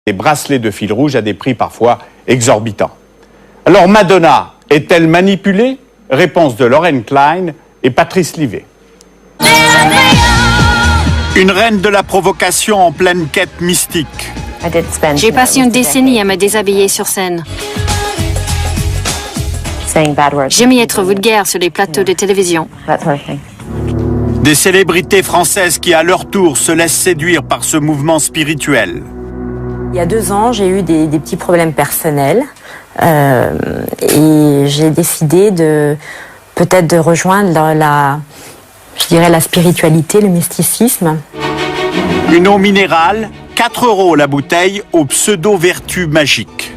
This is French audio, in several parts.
des bracelets de fil rouge à des prix parfois exorbitants. Alors Madonna est-elle manipulée? Réponse de Lauren Klein et Patrice Livet. Une reine de la provocation en pleine quête mystique. J'ai passé une décennie à me déshabiller sur scène. J'aimais être vulgaire sur les plateaux de télévision. Des célébrités françaises qui, à leur tour, se laissent séduire par ce mouvement spirituel. Il y a 2 ans, j'ai eu des petits problèmes personnels et j'ai décidé peut-être de rejoindre la spiritualité, le mysticisme. Une eau minérale, 4 € la bouteille, aux pseudo-vertus magiques.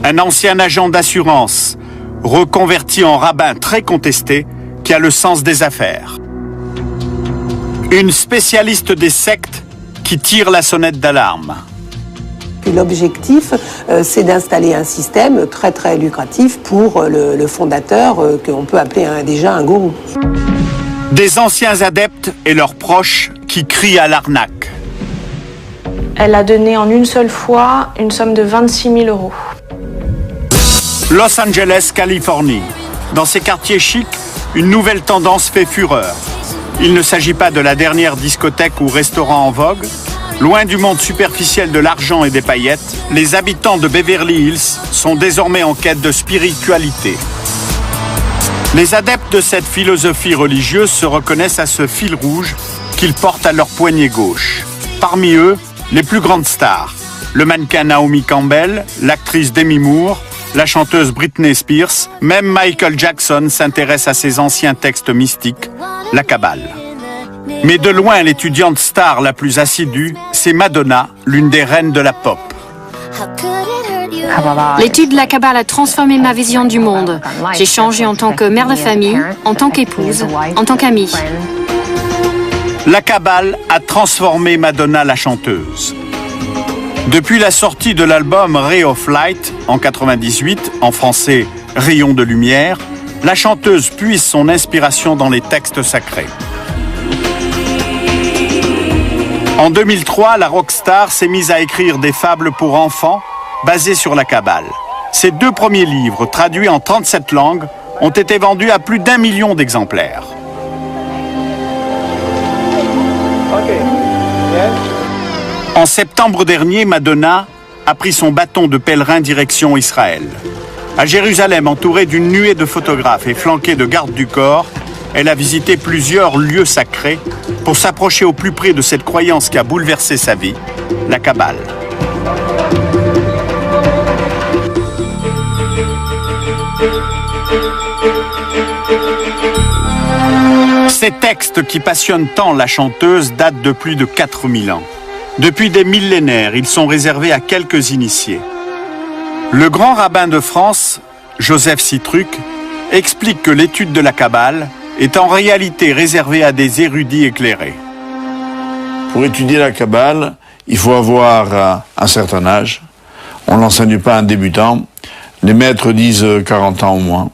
Un ancien agent d'assurance, reconverti en rabbin très contesté, qui a le sens des affaires. Une spécialiste des sectes qui tire la sonnette d'alarme. L'objectif, c'est d'installer un système très très lucratif pour le fondateur, qu'on peut appeler déjà un gourou. Des anciens adeptes et leurs proches qui crient à l'arnaque. Elle a donné en une seule fois une somme de 26 000 €. Los Angeles, Californie. Dans ces quartiers chics, une nouvelle tendance fait fureur. Il ne s'agit pas de la dernière discothèque ou restaurant en vogue. Loin du monde superficiel de l'argent et des paillettes, les habitants de Beverly Hills sont désormais en quête de spiritualité. Les adeptes de cette philosophie religieuse se reconnaissent à ce fil rouge qu'ils portent à leur poignet gauche. Parmi eux, les plus grandes stars. Le mannequin Naomi Campbell, l'actrice Demi Moore, la chanteuse Britney Spears, même Michael Jackson s'intéresse à ses anciens textes mystiques, la Kabbale. Mais de loin, l'étudiante star la plus assidue, c'est Madonna, l'une des reines de la pop. L'étude de la Kabbale a transformé ma vision du monde. J'ai changé en tant que mère de famille, en tant qu'épouse, en tant qu'amie. La Kabbale a transformé Madonna la chanteuse. Depuis la sortie de l'album Ray of Light en 98, en français Rayon de lumière, la chanteuse puise son inspiration dans les textes sacrés. En 2003, la rockstar s'est mise à écrire des fables pour enfants basées sur la Kabbale. Ses 2 premiers livres, traduits en 37 langues, ont été vendus à plus d'1 million d'exemplaires. En septembre dernier, Madonna a pris son bâton de pèlerin direction Israël. À Jérusalem, entourée d'une nuée de photographes et flanquée de gardes du corps, elle a visité plusieurs lieux sacrés pour s'approcher au plus près de cette croyance qui a bouleversé sa vie, la Kabbale. Ces textes qui passionnent tant la chanteuse datent de plus de 4000 ans. Depuis des millénaires, ils sont réservés à quelques initiés. Le grand rabbin de France, Joseph Citruc, explique que l'étude de la Kabbale est en réalité réservée à des érudits éclairés. Pour étudier la Kabbale, il faut avoir un certain âge. On ne l'enseigne pas à un débutant. Les maîtres disent 40 ans au moins.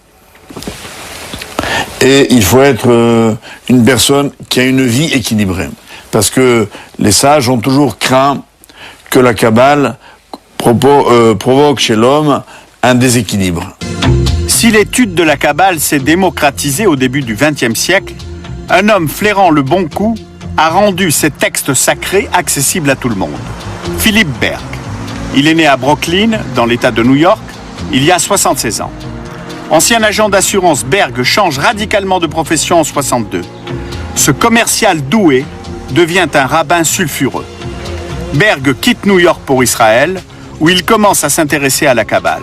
Et il faut être une personne qui a une vie équilibrée. Parce que les sages ont toujours craint que la Kabbale provoque chez l'homme un déséquilibre. Si l'étude de la Kabbale s'est démocratisée au début du XXe siècle, un homme flairant le bon coup a rendu ces textes sacrés accessibles à tout le monde. Philippe Berg. Il est né à Brooklyn, dans l'État de New York, il y a 76 ans. Ancien agent d'assurance, Berg change radicalement de profession en 62. Ce commercial doué devient un rabbin sulfureux. Berg quitte New York pour Israël, où il commence à s'intéresser à la Kabbale.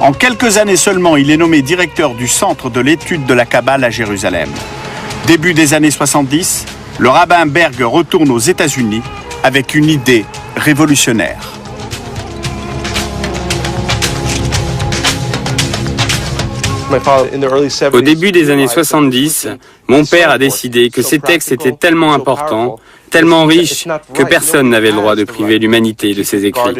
En quelques années seulement, il est nommé directeur du Centre de l'étude de la Kabbale à Jérusalem. Début des années 70, le rabbin Berg retourne aux États-Unis avec une idée révolutionnaire. Au début des années 70, mon père a décidé que ces textes étaient tellement importants, tellement riches, que personne n'avait le droit de priver l'humanité de ses écrits.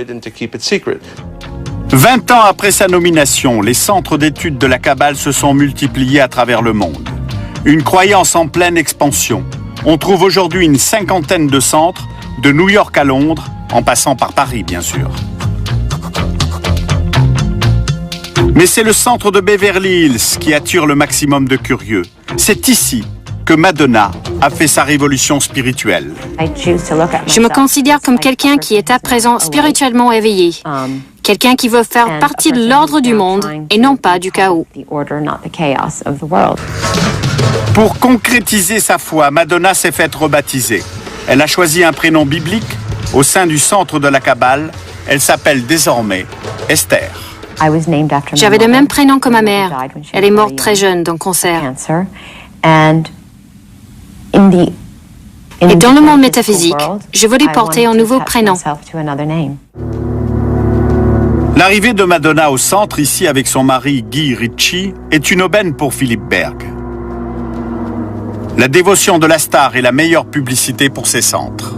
20 ans après sa nomination, les centres d'études de la Kabbale se sont multipliés à travers le monde. Une croyance en pleine expansion. On trouve aujourd'hui une 50aine de centres, de New York à Londres, en passant par Paris bien sûr. Mais c'est le centre de Beverly Hills qui attire le maximum de curieux. C'est ici que Madonna a fait sa révolution spirituelle. Je me considère comme quelqu'un qui est à présent spirituellement éveillé. Quelqu'un qui veut faire partie de l'ordre du monde et non pas du chaos. Pour concrétiser sa foi, Madonna s'est faite rebaptiser. Elle a choisi un prénom biblique au sein du centre de la Kabbale. Elle s'appelle désormais Esther. J'avais le même prénom que ma mère. Elle est morte très jeune d'un cancer. Et dans le monde métaphysique, je voulais porter un nouveau prénom. L'arrivée de Madonna au centre, ici avec son mari Guy Ritchie, est une aubaine pour Philippe Berg. La dévotion de la star est la meilleure publicité pour ces centres.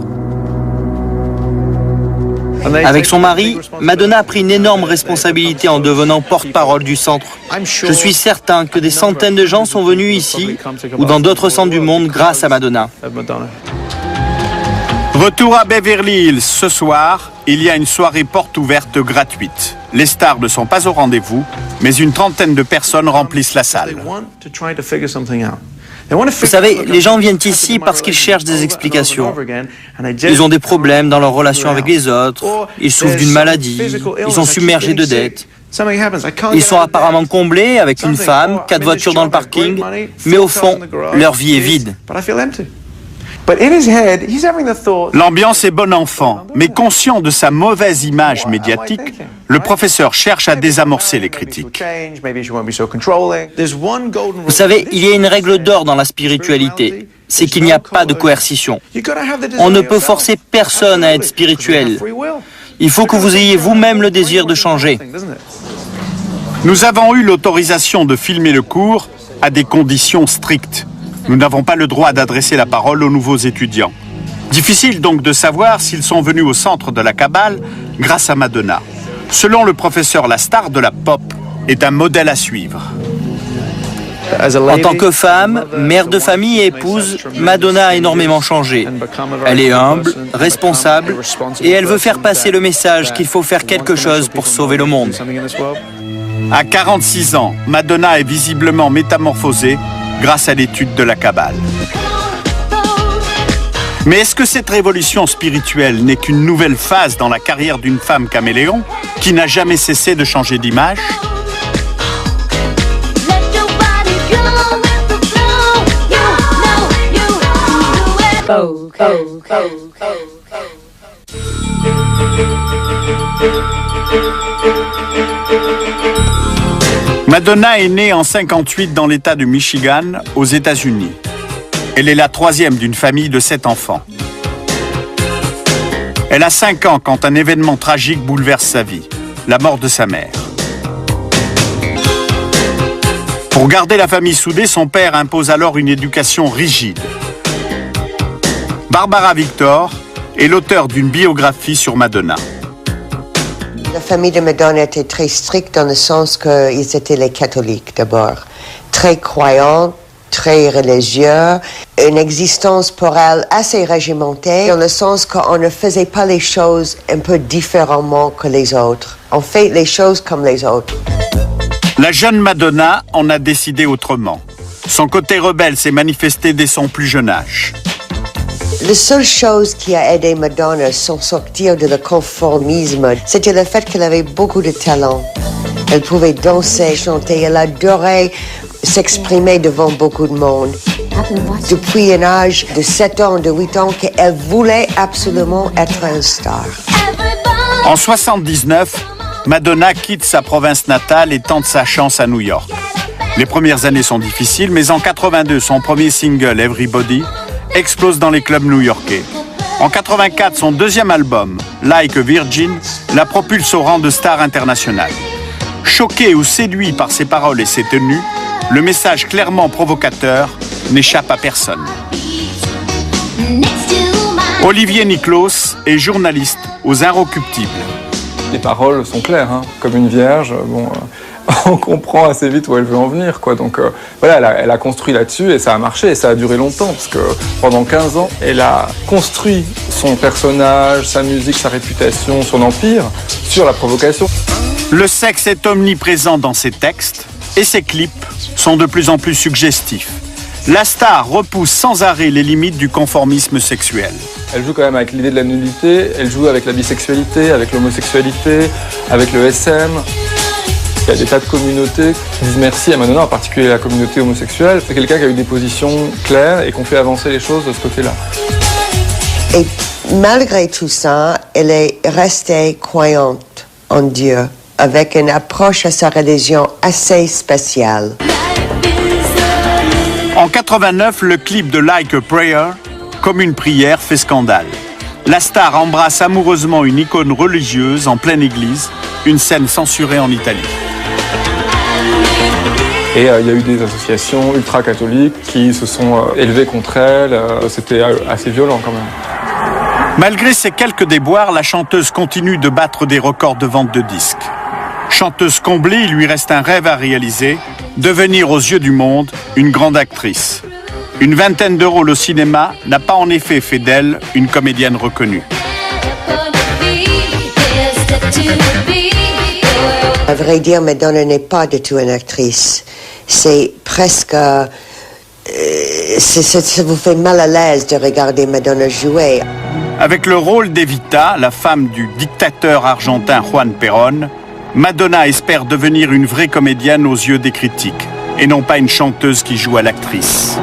Avec son mari, Madonna a pris une énorme responsabilité en devenant porte-parole du centre. Je suis certain que des centaines de gens sont venus ici ou dans d'autres centres du monde grâce à Madonna. Retour à Beverly Hills ce soir, il y a une soirée porte ouverte gratuite. Les stars ne sont pas au rendez-vous, mais une trentaine de personnes remplissent la salle. Vous savez, les gens viennent ici parce qu'ils cherchent des explications. Ils ont des problèmes dans leur relation avec les autres, ils souffrent d'une maladie, ils sont submergés de dettes. Ils sont apparemment comblés avec une femme, 4 voitures dans le parking, mais au fond, leur vie est vide. L'ambiance est bon enfant, mais conscient de sa mauvaise image médiatique, le professeur cherche à désamorcer les critiques. Vous savez, il y a une règle d'or dans la spiritualité, c'est qu'il n'y a pas de coercition. On ne peut forcer personne à être spirituel. Il faut que vous ayez vous-même le désir de changer. Nous avons eu l'autorisation de filmer le cours à des conditions strictes. Nous n'avons pas le droit d'adresser la parole aux nouveaux étudiants. Difficile donc de savoir s'ils sont venus au centre de la Kabbale grâce à Madonna. Selon le professeur, la star de la pop est un modèle à suivre. En tant que femme, mère de famille et épouse, Madonna a énormément changé. Elle est humble, responsable, et elle veut faire passer le message qu'il faut faire quelque chose pour sauver le monde. À 46 ans, Madonna est visiblement métamorphosée grâce à l'étude de la Kabbale. Mais est-ce que cette révolution spirituelle n'est qu'une nouvelle phase dans la carrière d'une femme caméléon qui n'a jamais cessé de changer d'image ? Madonna est née en 1958 dans l'État du Michigan, aux États-Unis. Elle est la troisième d'une famille de 7 enfants. Elle a 5 ans quand un événement tragique bouleverse sa vie, la mort de sa mère. Pour garder la famille soudée, son père impose alors une éducation rigide. Barbara Victor est l'auteur d'une biographie sur Madonna. La famille de Madonna était très stricte dans le sens qu'ils étaient les catholiques d'abord. Très croyants, très religieux, une existence pour elle assez régimentée, dans le sens qu'on ne faisait pas les choses un peu différemment que les autres. On fait les choses comme les autres. La jeune Madonna en a décidé autrement. Son côté rebelle s'est manifesté dès son plus jeune âge. La seule chose qui a aidé Madonna à s'en sortir de le conformisme, c'était le fait qu'elle avait beaucoup de talent. Elle pouvait danser, chanter, elle adorait s'exprimer devant beaucoup de monde. Depuis un âge de 7 ans, de 8 ans, qu'elle voulait absolument être une star. En 1979, Madonna quitte sa province natale et tente sa chance à New York. Les premières années sont difficiles, mais en 1982, son premier single, Everybody, explose dans les clubs new-yorkais. En 1984, son deuxième album, Like a Virgin, la propulse au rang de star internationale. Choqué ou séduit par ses paroles et ses tenues, le message clairement provocateur n'échappe à personne. Olivier Nicklaus est journaliste aux Inrecuptibles. Les paroles sont claires, hein, comme une vierge. Bon, on comprend assez vite où elle veut en venir, quoi. Donc voilà, elle a construit là-dessus et ça a marché et ça a duré longtemps parce que pendant 15 ans, elle a construit son personnage, sa musique, sa réputation, son empire sur la provocation. Le sexe est omniprésent dans ses textes et ses clips sont de plus en plus suggestifs. La star repousse sans arrêt les limites du conformisme sexuel. Elle joue quand même avec l'idée de la nudité, elle joue avec la bisexualité, avec l'homosexualité, avec le SM. Il y a des tas de communautés qui disent merci à Madonna, en particulier la communauté homosexuelle. C'est quelqu'un qui a eu des positions claires et qui ont fait avancer les choses de ce côté-là. Et malgré tout ça, elle est restée croyante en Dieu, avec une approche à sa religion assez spéciale. En 89, le clip de Like a Prayer, comme une prière, fait scandale. La star embrasse amoureusement une icône religieuse en pleine église, une scène censurée en Italie. Et il y a eu des associations ultra-catholiques qui se sont élevées contre elle. C'était assez violent quand même. Malgré ces quelques déboires, la chanteuse continue de battre des records de vente de disques. Chanteuse comblée, il lui reste un rêve à réaliser, devenir aux yeux du monde une grande actrice. Une vingtaine de rôles au cinéma n'a pas en effet fait d'elle une comédienne reconnue. À vrai dire, Madonna n'est pas du tout une actrice. C'est presque... ça vous fait mal à l'aise de regarder Madonna jouer. Avec le rôle d'Evita, la femme du dictateur argentin Juan Perón, Madonna espère devenir une vraie comédienne aux yeux des critiques, et non pas une chanteuse qui joue à l'actrice.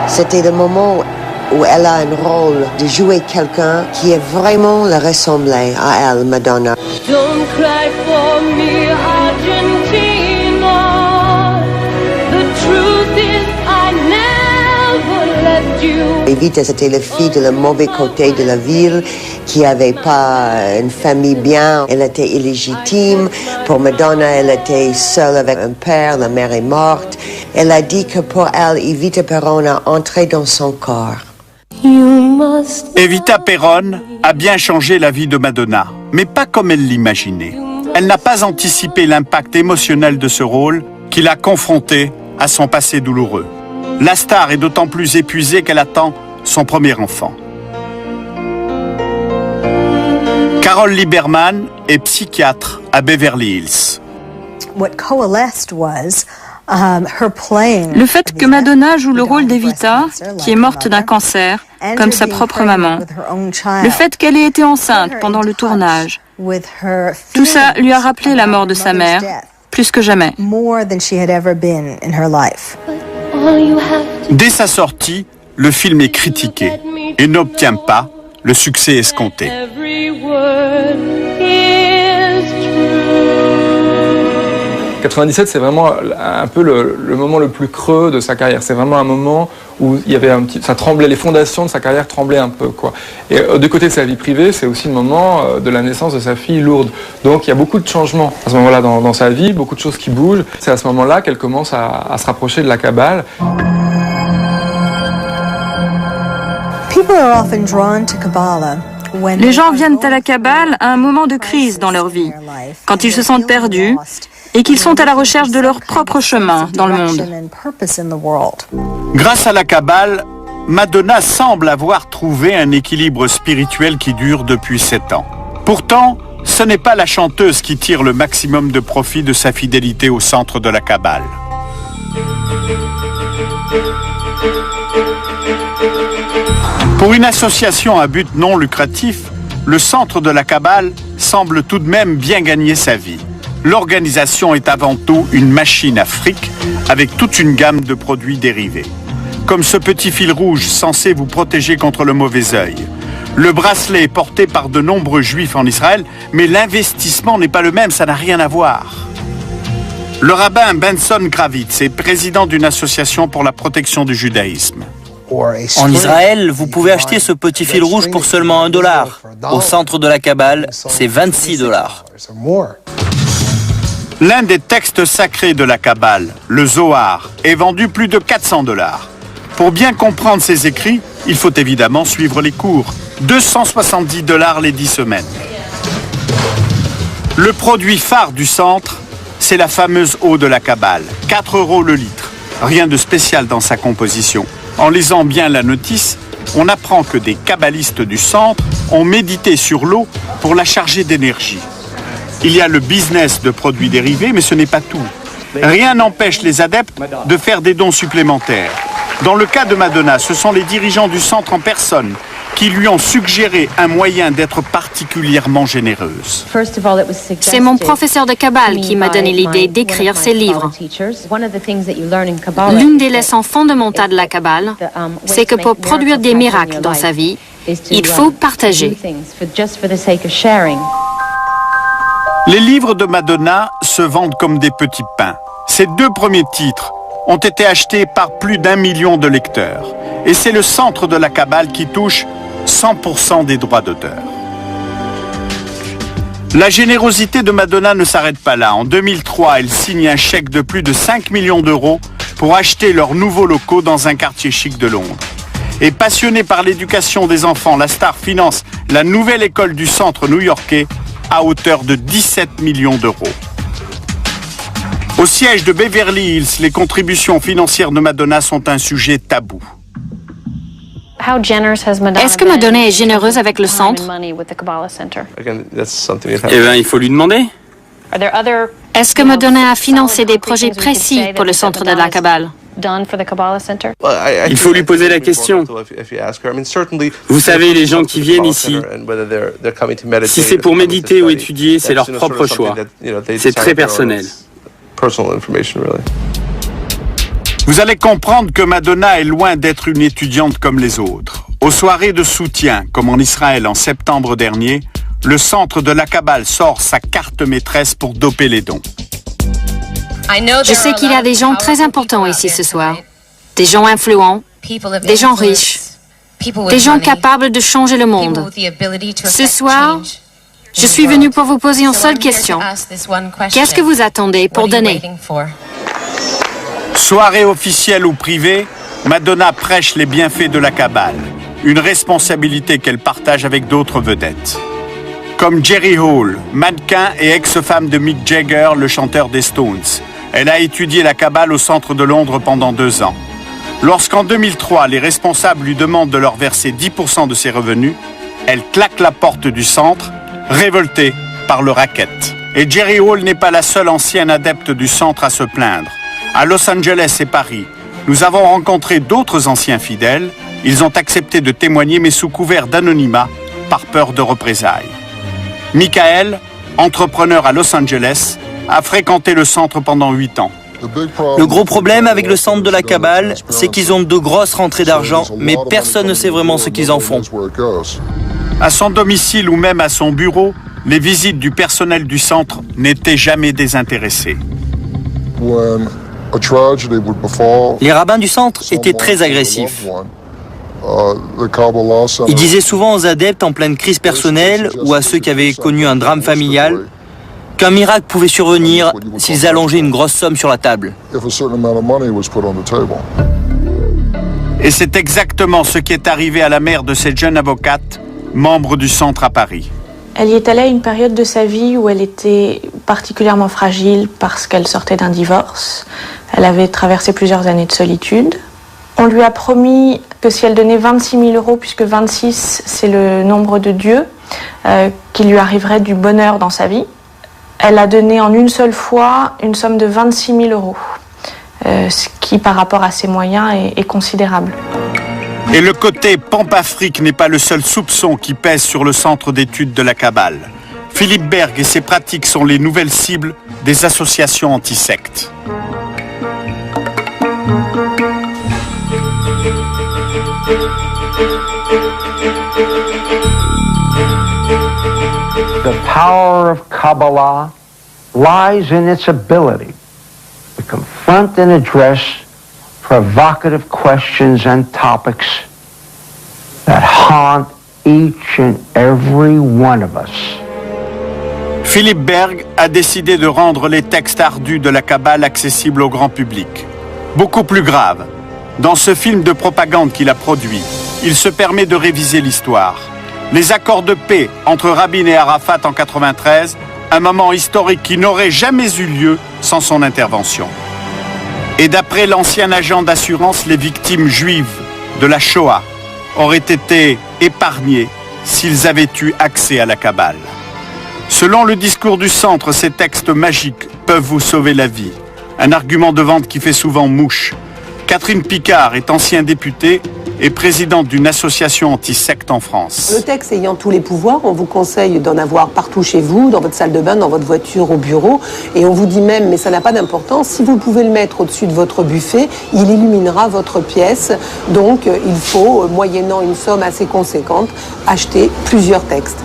C'était le moment où elle a un rôle de jouer quelqu'un qui est vraiment le ressembler à elle, Madonna. Don't cry for me, Argentina. The truth is I never left you. Evita, c'était la fille de le mauvais côté de la ville, qui n'avait pas une famille bien. Elle était illégitime. Pour Madonna, elle était seule avec un père, la mère est morte. Elle a dit que pour elle, Evita Perón a entré dans son corps. Evita Perón a bien changé la vie de Madonna, mais pas comme elle l'imaginait. Elle n'a pas anticipé l'impact émotionnel de ce rôle qui l'a confrontée à son passé douloureux. La star est d'autant plus épuisée qu'elle attend son premier enfant. Carole Lieberman est psychiatre à Beverly Hills. Le fait que Madonna joue le rôle d'Evita, qui est morte d'un cancer, comme sa propre maman, le fait qu'elle ait été enceinte pendant le tournage, tout ça lui a rappelé la mort de sa mère, plus que jamais. Dès sa sortie, le film est critiqué et n'obtient pas le succès escompté. En 97, c'est vraiment un peu le moment le plus creux de sa carrière. C'est vraiment un moment où il y avait ça tremblait, les fondations de sa carrière tremblaient un peu, quoi. Et du côté de sa vie privée, c'est aussi le moment de la naissance de sa fille Lourdes. Donc il y a beaucoup de changements à ce moment-là dans sa vie, beaucoup de choses qui bougent. C'est à ce moment-là qu'elle commence à se rapprocher de la Kabbale. Les gens viennent à la Kabbale à un moment de crise dans leur vie, quand ils se sentent perdus et qu'ils sont à la recherche de leur propre chemin dans le monde. Grâce à la Kabbale, Madonna semble avoir trouvé un équilibre spirituel qui dure depuis 7 ans. Pourtant, ce n'est pas la chanteuse qui tire le maximum de profit de sa fidélité au centre de la Kabbale. Pour une association à but non lucratif, le centre de la Kabbale semble tout de même bien gagner sa vie. L'organisation est avant tout une machine à fric avec toute une gamme de produits dérivés. Comme ce petit fil rouge censé vous protéger contre le mauvais œil. Le bracelet est porté par de nombreux juifs en Israël, mais l'investissement n'est pas le même, ça n'a rien à voir. Le rabbin Benson Kravitz est président d'une association pour la protection du judaïsme. En Israël, vous pouvez acheter ce petit fil rouge pour seulement $1. Au centre de la Kabbale, c'est $26. L'un des textes sacrés de la Kabbale, le Zohar, est vendu plus de $400. Pour bien comprendre ces écrits, il faut évidemment suivre les cours. $270 les 10 semaines. Le produit phare du centre, c'est la fameuse eau de la Kabbale, 4 € le litre. Rien de spécial dans sa composition. En lisant bien la notice, on apprend que des kabbalistes du centre ont médité sur l'eau pour la charger d'énergie. Il y a le business de produits dérivés, mais ce n'est pas tout. Rien n'empêche les adeptes de faire des dons supplémentaires. Dans le cas de Madonna, ce sont les dirigeants du centre en personne qui lui ont suggéré un moyen d'être particulièrement généreuse. C'est mon professeur de Kabbale qui m'a donné l'idée d'écrire ces livres. L'une des leçons fondamentales de la Kabbale, c'est que pour produire des miracles dans sa vie, il faut partager. Les livres de Madonna se vendent comme des petits pains. Ces 2 premiers titres ont été achetés par plus d'1 million de lecteurs. Et c'est le centre de la Kabbale qui touche 100% des droits d'auteur. La générosité de Madonna ne s'arrête pas là. En 2003, elle signe un chèque de plus de 5 millions d'euros pour acheter leurs nouveaux locaux dans un quartier chic de Londres. Et passionnée par l'éducation des enfants, la star finance la nouvelle école du centre new-yorkais à hauteur de 17 millions d'euros. Au siège de Beverly Hills, les contributions financières de Madonna sont un sujet tabou. Est-ce que Madonna est généreuse avec le centre? Eh bien, il faut lui demander. Est-ce que Madonna a financé des projets précis pour le centre de la Kabbale? Il faut lui poser la question. Vous savez, les gens qui viennent ici, si c'est pour méditer ou étudier, c'est leur propre choix. C'est très personnel. Vous allez comprendre que Madonna est loin d'être une étudiante comme les autres. Aux soirées de soutien, comme en Israël en septembre dernier, le centre de la Kabbale sort sa carte maîtresse pour doper les dons. Je sais qu'il y a des gens très importants ici ce soir. Des gens influents, des gens riches, des gens capables de changer le monde. Ce soir, je suis venu pour vous poser une seule question. Qu'est-ce que vous attendez pour donner? Soirée officielle ou privée, Madonna prêche les bienfaits de la Kabbale, une responsabilité qu'elle partage avec d'autres vedettes. Comme Jerry Hall, mannequin et ex-femme de Mick Jagger, le chanteur des Stones. Elle a étudié la Kabbale au centre de Londres pendant 2 ans. Lorsqu'en 2003, les responsables lui demandent de leur verser 10% de ses revenus, elle claque la porte du centre, révoltée par le racket. Et Jerry Hall n'est pas la seule ancienne adepte du centre à se plaindre. À Los Angeles et Paris, nous avons rencontré d'autres anciens fidèles. Ils ont accepté de témoigner, mais sous couvert d'anonymat, par peur de représailles. Michael, entrepreneur à Los Angeles, a fréquenté le centre pendant 8 ans. Le gros problème avec le centre de la Kabbale, c'est qu'ils ont de grosses rentrées d'argent, mais personne ne sait vraiment ce qu'ils en font. À son domicile ou même à son bureau, les visites du personnel du centre n'étaient jamais désintéressées. Les rabbins du centre étaient très agressifs. Ils disaient souvent aux adeptes en pleine crise personnelle ou à ceux qui avaient connu un drame familial qu'un miracle pouvait survenir s'ils allongeaient une grosse somme sur la table. Et c'est exactement ce qui est arrivé à la mère de cette jeune avocate, membre du centre à Paris. Elle y est allée à une période de sa vie où elle était particulièrement fragile parce qu'elle sortait d'un divorce. Elle avait traversé plusieurs années de solitude. On lui a promis que si elle donnait 26 000 euros, puisque 26 c'est le nombre de Dieu, qu'il lui arriverait du bonheur dans sa vie. Elle a donné en une seule fois une somme de 26 000 euros, ce qui par rapport à ses moyens est considérable. Et le côté pompe-Afrique n'est pas le seul soupçon qui pèse sur le centre d'études de la Kabbale. Philippe Berg et ses pratiques sont les nouvelles cibles des associations anti-sectes. The power of Kabbalah lies in its ability to confront and address provocative questions and topics that haunt each and every one of us. Philippe Berg a décidé de rendre les textes ardus de la Kabbale accessibles au grand public. Beaucoup plus grave, dans ce film de propagande qu'il a produit, il se permet de réviser l'histoire. Les accords de paix entre Rabin et Arafat en 1993, un moment historique qui n'aurait jamais eu lieu sans son intervention. Et d'après l'ancien agent d'assurance, les victimes juives de la Shoah auraient été épargnées s'ils avaient eu accès à la Kabbale. Selon le discours du centre, ces textes magiques peuvent vous sauver la vie. Un argument de vente qui fait souvent mouche. Catherine Picard est ancienne députée et présidente d'une association anti-secte en France. Le texte ayant tous les pouvoirs, on vous conseille d'en avoir partout chez vous, dans votre salle de bain, dans votre voiture, au bureau. Et on vous dit même, mais ça n'a pas d'importance, si vous pouvez le mettre au-dessus de votre buffet, il illuminera votre pièce. Donc il faut, moyennant une somme assez conséquente, acheter plusieurs textes.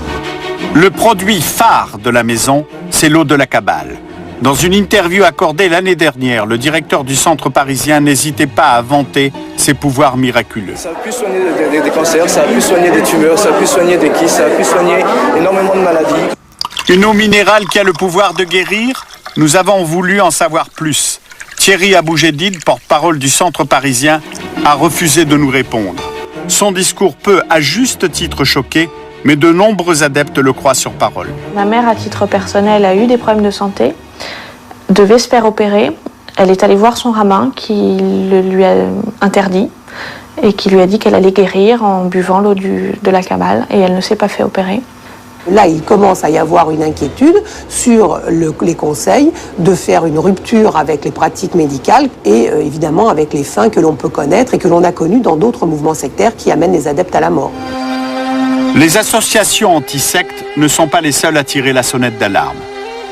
Le produit phare de la maison, c'est l'eau de la Kabbale. Dans une interview accordée l'année dernière, le directeur du centre parisien n'hésitait pas à vanter ses pouvoirs miraculeux. Ça a pu soigner des cancers, ça a pu soigner des tumeurs, ça a pu soigner des kystes, ça a pu soigner énormément de maladies. Une eau minérale qui a le pouvoir de guérir? Nous avons voulu en savoir plus. Thierry Aboujedid, porte-parole du centre parisien, a refusé de nous répondre. Son discours peut, à juste titre, choquer, mais de nombreux adeptes le croient sur parole. Ma mère, à titre personnel, a eu des problèmes de santé, devait se faire opérer. Elle est allée voir son rabbin qui le lui a interdit et qui lui a dit qu'elle allait guérir en buvant l'eau de la Kabbale, et elle ne s'est pas fait opérer. Là, il commence à y avoir une inquiétude sur les conseils de faire une rupture avec les pratiques médicales et évidemment avec les fins que l'on peut connaître et que l'on a connues dans d'autres mouvements sectaires qui amènent les adeptes à la mort. Les associations anti-sectes ne sont pas les seules à tirer la sonnette d'alarme.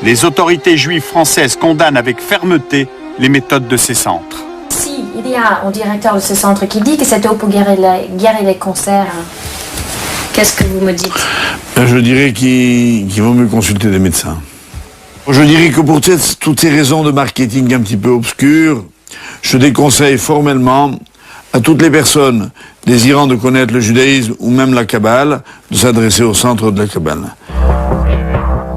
Les autorités juives françaises condamnent avec fermeté les méthodes de ces centres. Si il y a un directeur de ce centre qui dit que cette eau peut guérir les cancers, qu'est-ce que vous me dites? Je dirais qu'il vaut mieux consulter des médecins. Je dirais que pour toutes ces raisons de marketing un petit peu obscures, je déconseille formellement à toutes les personnes désirant de connaître le judaïsme ou même la Kabbale de s'adresser au centre de la Kabbale.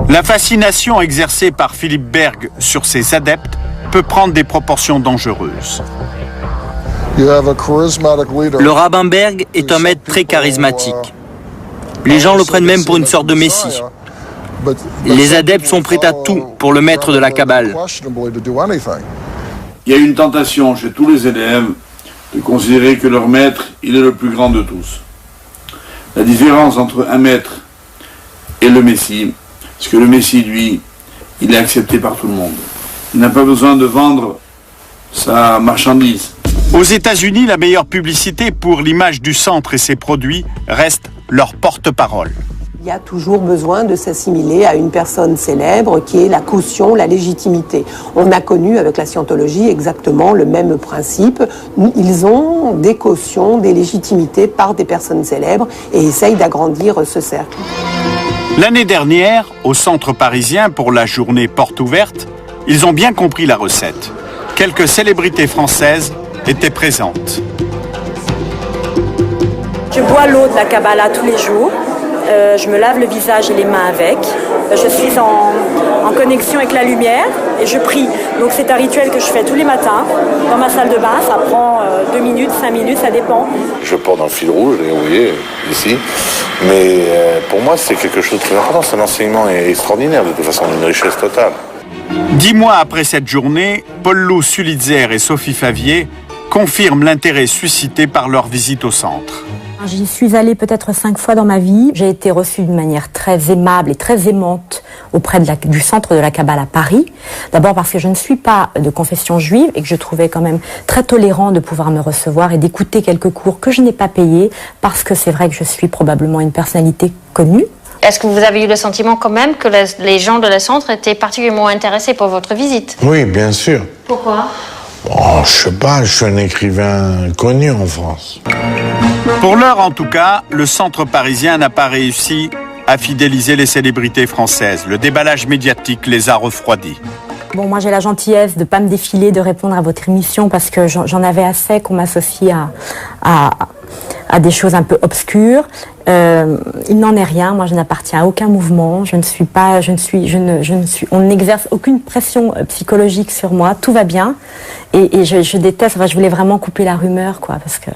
La fascination exercée par Philippe Berg sur ses adeptes peut prendre des proportions dangereuses. Le rabbin Berg est un maître très charismatique. Les gens le prennent même pour une sorte de messie. Les adeptes sont prêts à tout pour le maître de la Kabbale. Il y a une tentation chez tous les élèves de considérer que leur maître, il est le plus grand de tous. La différence entre un maître et le Messie, c'est que le Messie, lui, il est accepté par tout le monde. Il n'a pas besoin de vendre sa marchandise. Aux États-Unis, la meilleure publicité pour l'image du centre et ses produits reste leur porte-parole. Il y a toujours besoin de s'assimiler à une personne célèbre qui est la caution, la légitimité. On a connu avec la scientologie exactement le même principe. Ils ont des cautions, des légitimités par des personnes célèbres et essayent d'agrandir ce cercle. L'année dernière, au centre parisien pour la journée porte ouverte, ils ont bien compris la recette. Quelques célébrités françaises étaient présentes. Je bois l'eau de la Kabbalah tous les jours. Je me lave le visage et les mains avec. Je suis en connexion avec la lumière et je prie. Donc c'est un rituel que je fais tous les matins dans ma salle de bain. Ça prend 2 minutes, 5 minutes, ça dépend. Je porte dans le fil rouge, vous voyez, ici. Mais pour moi, c'est quelque chose de très important. C'est un enseignement extraordinaire, de toute façon, d'une richesse totale. 10 mois après cette journée, Paul-Lou Sulitzer et Sophie Favier confirment l'intérêt suscité par leur visite au centre. J'y suis allée peut-être 5 fois dans ma vie. J'ai été reçue d'une manière très aimable et très aimante auprès du centre de la Kabbale à Paris. D'abord parce que je ne suis pas de confession juive et que je trouvais quand même très tolérant de pouvoir me recevoir et d'écouter quelques cours que je n'ai pas payés parce que c'est vrai que je suis probablement une personnalité connue. Est-ce que vous avez eu le sentiment quand même que les gens de la centre étaient particulièrement intéressés pour votre visite? Oui, bien sûr. Pourquoi? Oh, je sais pas, je suis un écrivain connu en France. Pour l'heure en tout cas, le centre parisien n'a pas réussi à fidéliser les célébrités françaises. Le déballage médiatique les a refroidis. Bon, moi j'ai la gentillesse de ne pas me défiler, de répondre à votre émission parce que j'en avais assez qu'on m'associe à des choses un peu obscures. Il n'en est rien, moi je n'appartiens à aucun mouvement, on n'exerce aucune pression psychologique sur moi, tout va bien. Et je déteste, je voulais vraiment couper la rumeur, quoi, parce que...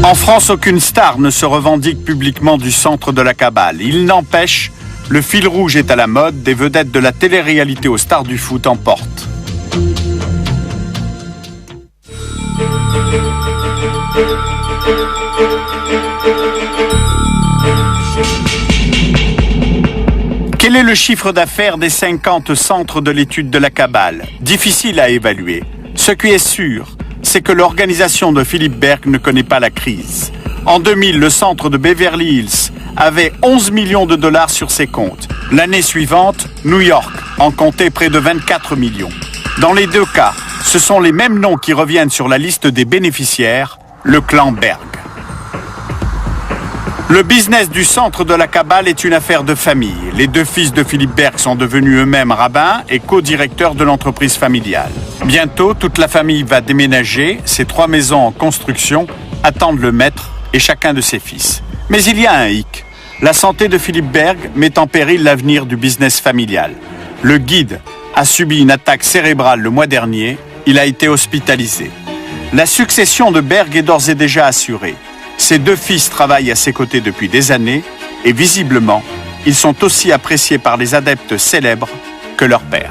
En France, aucune star ne se revendique publiquement du centre de la Kabbale. Il n'empêche, le fil rouge est à la mode, des vedettes de la télé-réalité aux stars du foot en portent. Quel Quel est le chiffre d'affaires des 50 centres de l'étude de la Kabbale? Difficile à évaluer. Ce qui est sûr, c'est que l'organisation de Philippe Berg ne connaît pas la crise. En 2000, le centre de Beverly Hills avait 11 millions de dollars sur ses comptes. L'année suivante, New York en comptait près de 24 millions. Dans les deux cas, ce sont les mêmes noms qui reviennent sur la liste des bénéficiaires, le clan Berg. Le business du centre de la Kabbale est une affaire de famille. Les deux fils de Philippe Berg sont devenus eux-mêmes rabbins et co-directeurs de l'entreprise familiale. Bientôt, toute la famille va déménager. Ces 3 maisons en construction attendent le maître et chacun de ses fils. Mais il y a un hic. La santé de Philippe Berg met en péril l'avenir du business familial. Le guide a subi une attaque cérébrale le mois dernier. Il a été hospitalisé. La succession de Berg est d'ores et déjà assurée. Ses 2 fils travaillent à ses côtés depuis des années et visiblement, ils sont aussi appréciés par les adeptes célèbres que leur père.